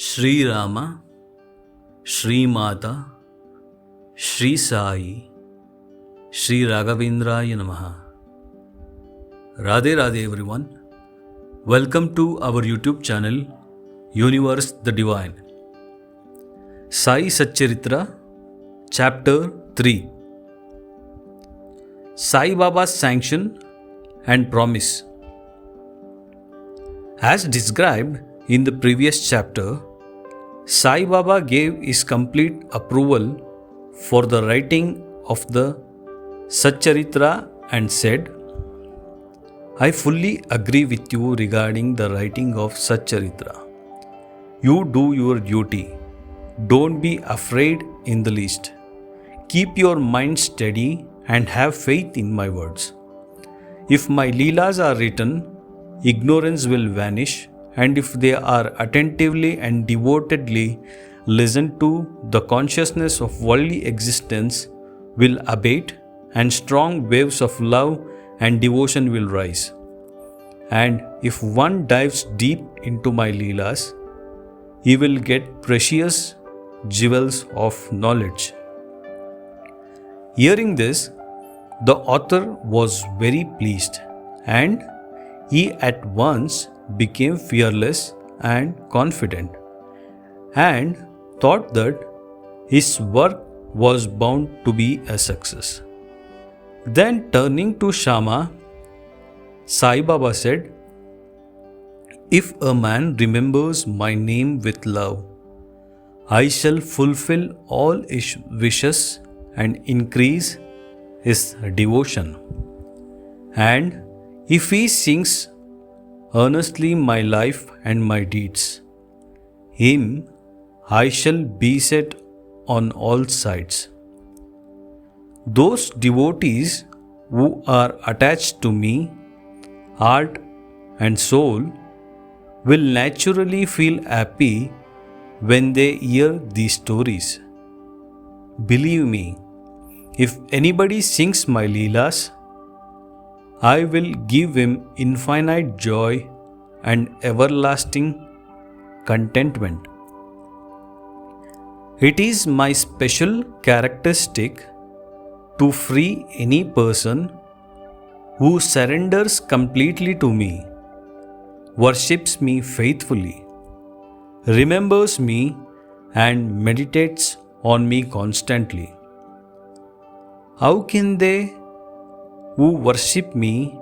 श्री राम, श्री माता, श्री साई, श्री राघवेंद्राय नमः. Radhe Radhe everyone. Welcome to our YouTube channel Universe the Divine. Sai Satcharitra Chapter 3. Sai Baba's sanction and promise. As described in the previous chapter, Sai Baba gave his complete approval for the writing of the Satcharitra and said, I fully agree with you regarding the writing of Satcharitra. You do your duty. Don't be afraid in the least. Keep your mind steady and have faith in my words. If my Leelas are written, ignorance will vanish, and if they are attentively and devotedly listened to, the consciousness of worldly existence will abate, and strong waves of love and devotion will rise. And if one dives deep into my Leelas, he will get precious jewels of knowledge. Hearing this, the author was very pleased, and he at once became fearless and confident, and thought that his work was bound to be a success. Then turning to Shama, Sai Baba said, If a man remembers my name with love, I shall fulfill all his wishes and increase his devotion. And if he sings earnestly my life and my deeds, him I shall beset on all sides. Those devotees who are attached to me, heart and soul, will naturally feel happy when they hear these stories. Believe me, if anybody sings my Leelas, I will give him infinite joy and everlasting contentment. It is my special characteristic to free any person who surrenders completely to me, worships me faithfully, remembers me, and meditates on me constantly. How can they who worship me,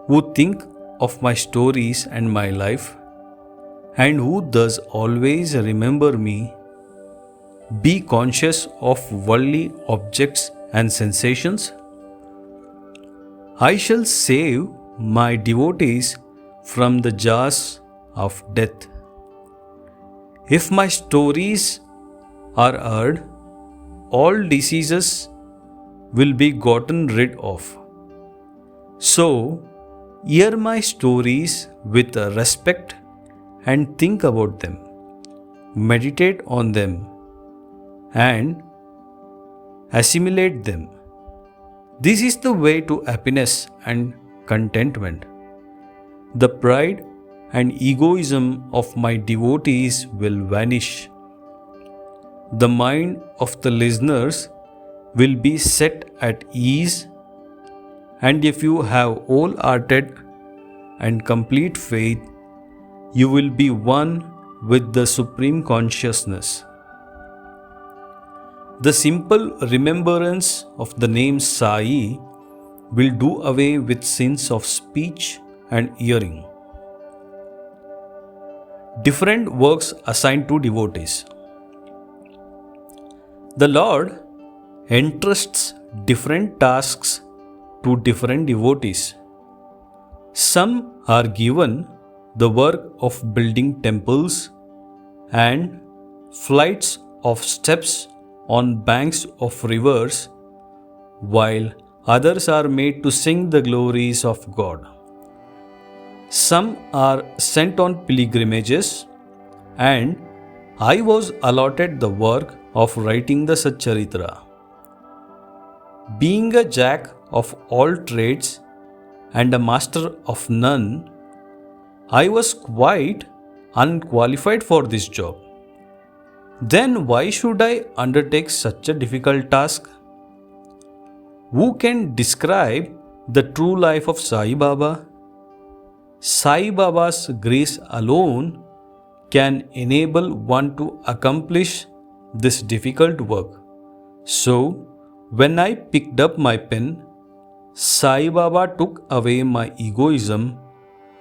who think of my stories and my life, and who thus always remember me, be conscious of worldly objects and sensations? I shall save my devotees from the jaws of death. If my stories are heard, all diseases will be gotten rid of. So, hear my stories with respect and think about them, meditate on them, and assimilate them. This is the way to happiness and contentment. The pride and egoism of my devotees will vanish. The mind of the listeners will be set at ease, and if you have wholehearted and complete faith, you will be one with the Supreme Consciousness. The simple remembrance of the name Sai will do away with sins of speech and hearing. Different works assigned to devotees. The Lord entrusts different tasks to different devotees. Some are given the work of building temples and flights of steps on banks of rivers, while others are made to sing the glories of God. Some are sent on pilgrimages, and I was allotted the work of writing the Satcharitra. Being a jack of all trades and a master of none, I was quite unqualified for this job. Then why should I undertake such a difficult task? Who can describe the true life of Sai Baba? Sai Baba's grace alone can enable one to accomplish this difficult work. So, when I picked up my pen, Sai Baba took away my egoism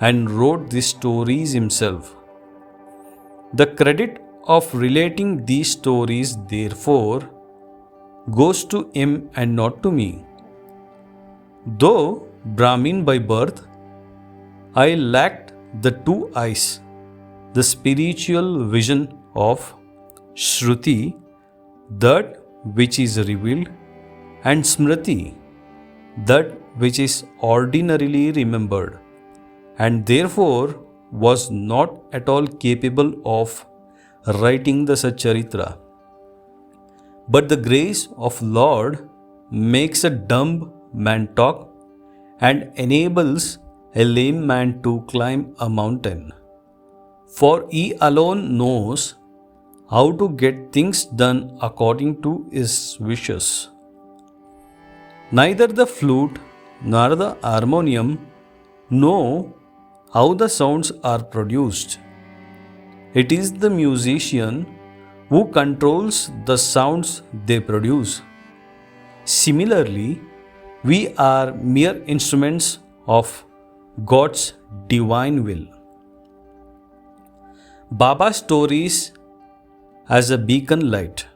and wrote these stories himself. The credit of relating these stories, therefore, goes to him and not to me. Though Brahmin by birth, I lacked the two eyes, the spiritual vision of Shruti, that which is revealed, and Smriti, that which is ordinarily remembered, and therefore was not at all capable of writing the Satcharitra. But the grace of Lord makes a dumb man talk and enables a lame man to climb a mountain. For he alone knows how to get things done according to his wishes. Neither the flute nor the harmonium know how the sounds are produced. It is the musician who controls the sounds they produce. Similarly, we are mere instruments of God's divine will. Baba Stories as a beacon light.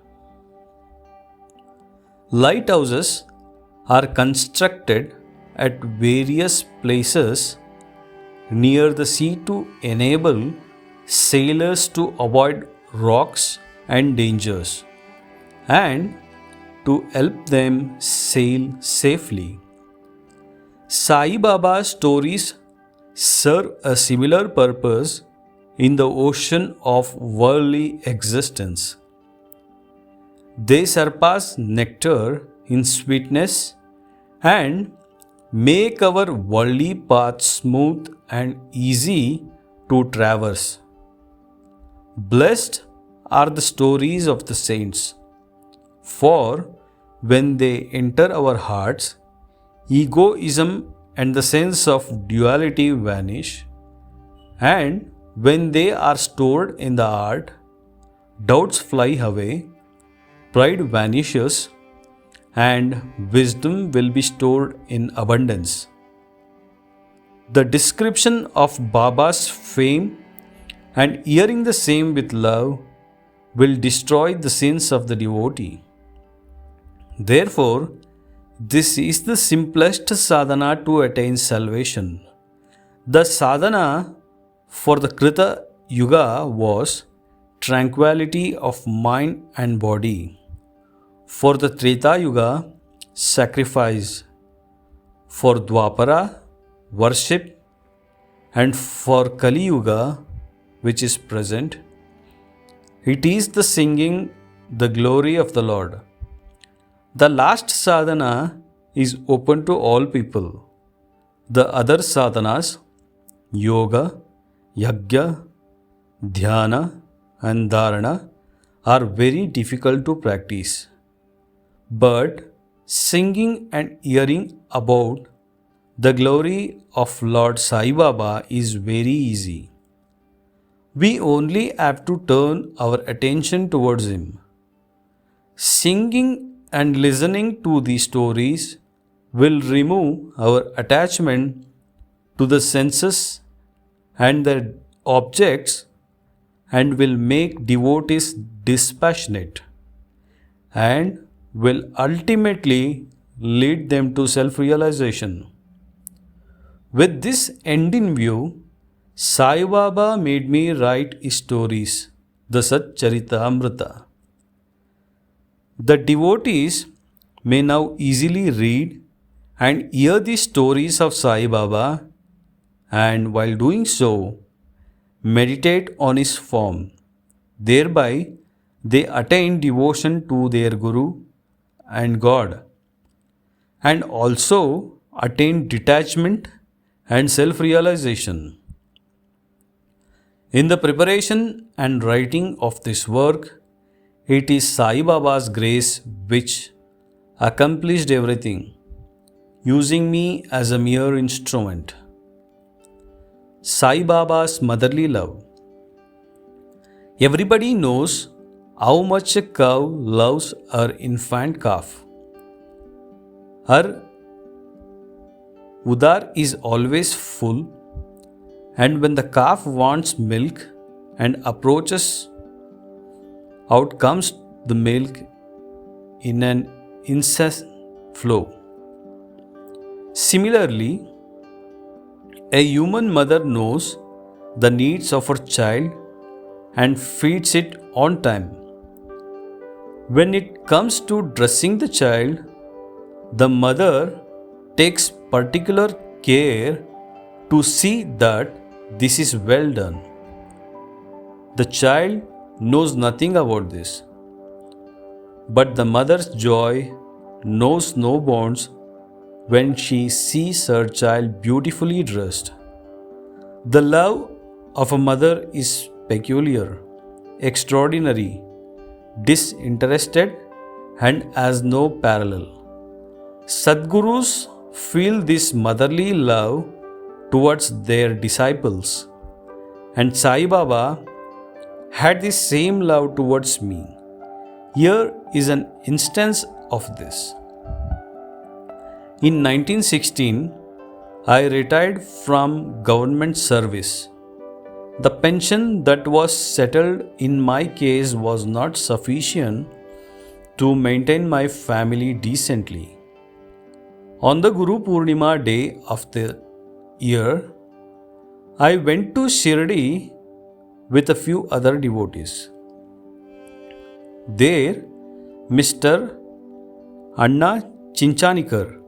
Lighthouses are constructed at various places near the sea to enable sailors to avoid rocks and dangers and to help them sail safely. Sai Baba Stories serve a similar purpose in the ocean of worldly existence. They surpass nectar in sweetness and make our worldly path smooth and easy to traverse. Blessed are the stories of the saints, for when they enter our hearts, egoism and the sense of duality vanish, and when they are stored in the heart, doubts fly away, pride vanishes, and wisdom will be stored in abundance. The description of Baba's fame and hearing the same with love will destroy the sins of the devotee. Therefore, this is the simplest sadhana to attain salvation. The sadhana for the Krita Yuga was tranquility of mind and body. For the Treta Yuga, sacrifice. For Dwapara, worship. And for Kali Yuga, which is present, it is the singing the glory of the Lord. The last sadhana is open to all people. The other sadhanas, yoga, yajna, dhyana, and dharana, are very difficult to practice. But singing and hearing about the glory of Lord Sai Baba is very easy. We only have to turn our attention towards Him. Singing and listening to these stories will remove our attachment to the senses and the objects and will make devotees dispassionate and will ultimately lead them to self-realization. With this end in view, Sai Baba made me write his stories, the Satcharitra Amrita. The devotees may now easily read and hear the stories of Sai Baba, and while doing so, meditate on his form. Thereby, they attain devotion to their Guru and God, and also attain detachment and self-realization. In the preparation and writing of this work, It is Sai Baba's grace which accomplished everything, using me as a mere instrument. Sai Baba's motherly love. Everybody knows how much a cow loves her infant calf. Her udar is always full, and when the calf wants milk and approaches, out comes the milk in an incessant flow. Similarly, a human mother knows the needs of her child and feeds it on time. When it comes to dressing the child, the mother takes particular care to see that this is well done. The child knows nothing about this, but the mother's joy knows no bounds when she sees her child beautifully dressed. The love of a mother is peculiar, extraordinary, disinterested, and has no parallel. Sadgurus feel this motherly love towards their disciples, and Sai Baba had the same love towards me. Here is an instance of this. In 1916, I retired from government service. The pension that was settled in my case was not sufficient to maintain my family decently. On the Guru Purnima day of the year, I went to Shirdi with a few other devotees. There, Mr. Anna Chinchanikar,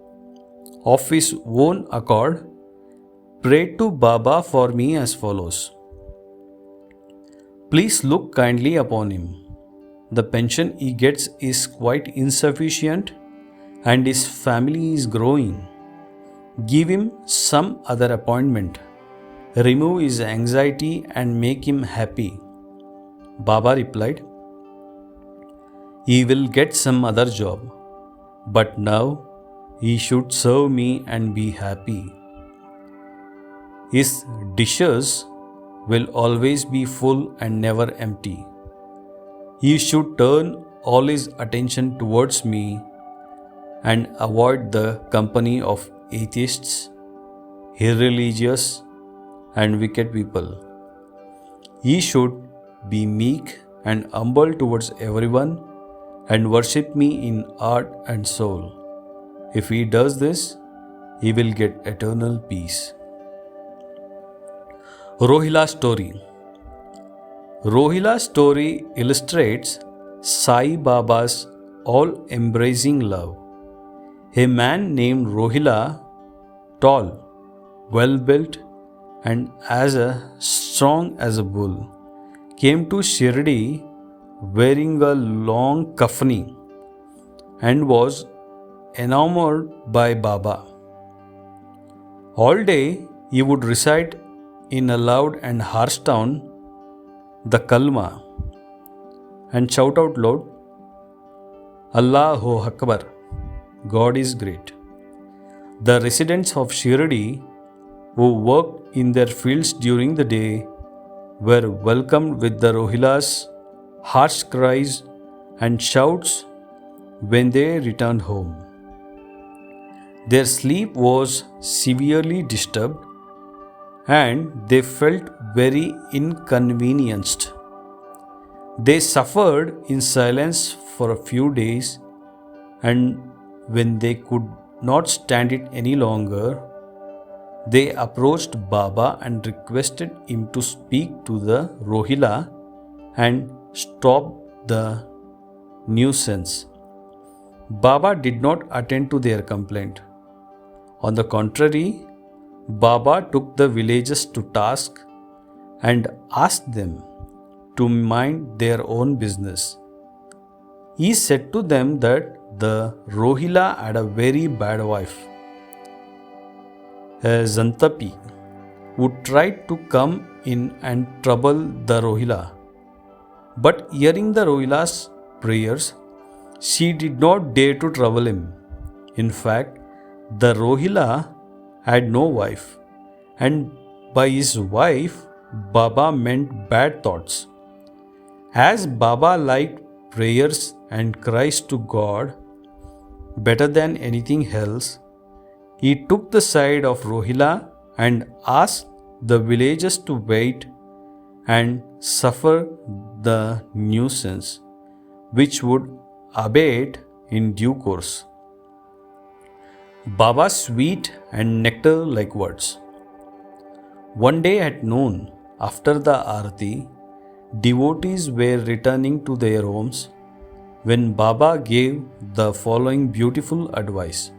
of his own accord, prayed to Baba for me as follows. Please look kindly upon him. The pension he gets is quite insufficient and his family is growing. Give him some other appointment. Remove his anxiety and make him happy. Baba replied, he will get some other job, but now he should serve me and be happy. His dishes will always be full and never empty. He should turn all his attention towards me and avoid the company of atheists, irreligious, and wicked people. He should be meek and humble towards everyone and worship me in heart and soul. If he does this, he will get eternal peace. Rohilla story. Rohilla's story illustrates Sai Baba's all-embracing love. A man named Rohilla, tall, well-built, and as strong as a bull, came to Shirdi wearing a long kafni and was enamored by Baba. All day he would recite in a loud and harsh tone the kalma and shout out loud, Allahu Akbar, God is great. The residents of Shirdi who worked in their fields during the day were welcomed with the Rohilla's harsh cries and shouts when they returned home. Their sleep was severely disturbed and they felt very inconvenienced. They suffered in silence for a few days, and when they could not stand it any longer, they approached Baba and requested him to speak to the Rohilla and stop the nuisance. Baba did not attend to their complaint. On the contrary, Baba took the villagers to task and asked them to mind their own business. He said to them that the Rohilla had a very bad wife, a Zantapi, who tried to come in and trouble the Rohilla. But hearing the Rohilla's prayers, she did not dare to trouble him. In fact, the Rohilla had no wife, and by his wife, Baba meant bad thoughts. As Baba liked prayers and cries to God better than anything else, he took the side of Rohilla and asked the villagers to wait and suffer the nuisance, which would abate in due course. Baba's sweet and nectar like words. One day at noon, after the Aarti, devotees were returning to their homes when Baba gave the following beautiful advice.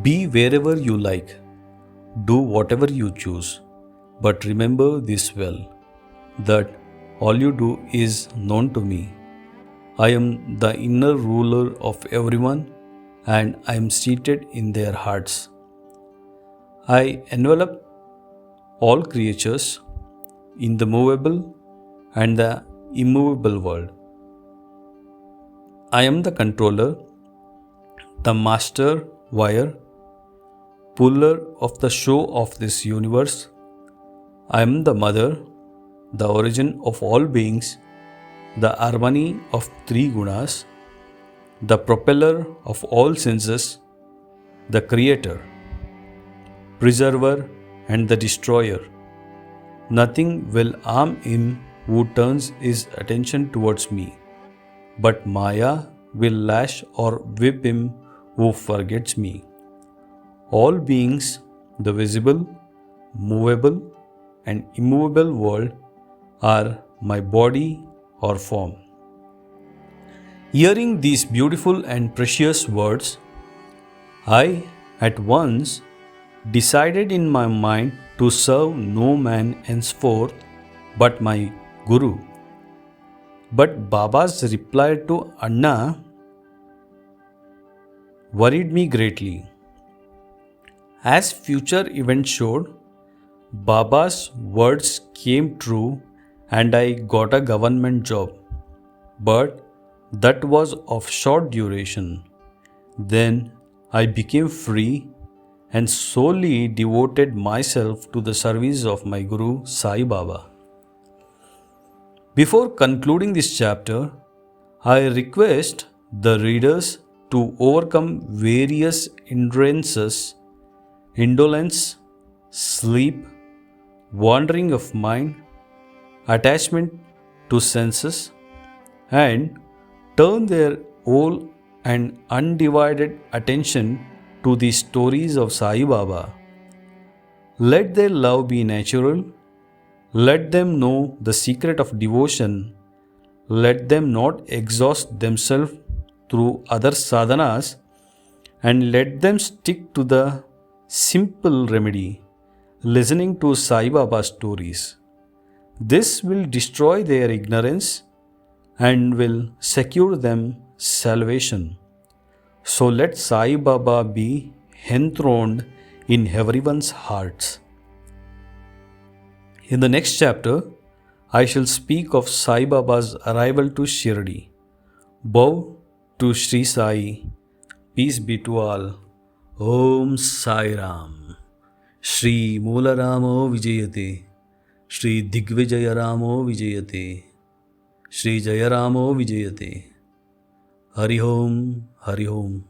Be wherever you like, do whatever you choose, but remember this well, that all you do is known to me. I am the inner ruler of everyone, and I am seated in their hearts. I envelop all creatures in the movable and the immovable world. I am the controller, the master wire, puller of the show of this universe. I am the mother, the origin of all beings, the harmony of three gunas, the propeller of all senses, the creator, preserver, and the destroyer. Nothing will harm him who turns his attention towards me, but Maya will lash or whip him who forgets me. All beings, the visible, movable, and immovable world, are my body or form. Hearing these beautiful and precious words, I at once decided in my mind to serve no man henceforth but my Guru. But Baba's reply to Anna worried me greatly. As future events showed, Baba's words came true and I got a government job. But that was of short duration. Then I became free and solely devoted myself to the service of my Guru Sai Baba. Before concluding this chapter, I request the readers to overcome various hindrances, indolence, sleep, wandering of mind, attachment to senses, and turn their whole and undivided attention to the stories of Sai Baba. Let their love be natural. Let them know the secret of devotion. Let them not exhaust themselves through other sadhanas, and let them stick to the simple remedy, listening to Sai Baba stories. This will destroy their ignorance and will secure them salvation. So let Sai Baba be enthroned in everyone's hearts. In the next chapter, I shall speak of Sai Baba's arrival to Shirdi. Bow to Sri Sai. Peace be to all. Om Sai Ram. Shri Moolaramo Vijayate. Shri Digvijayaramo Vijayate. Shri Jayaramo Vijayate. Hari Om, Hari Om.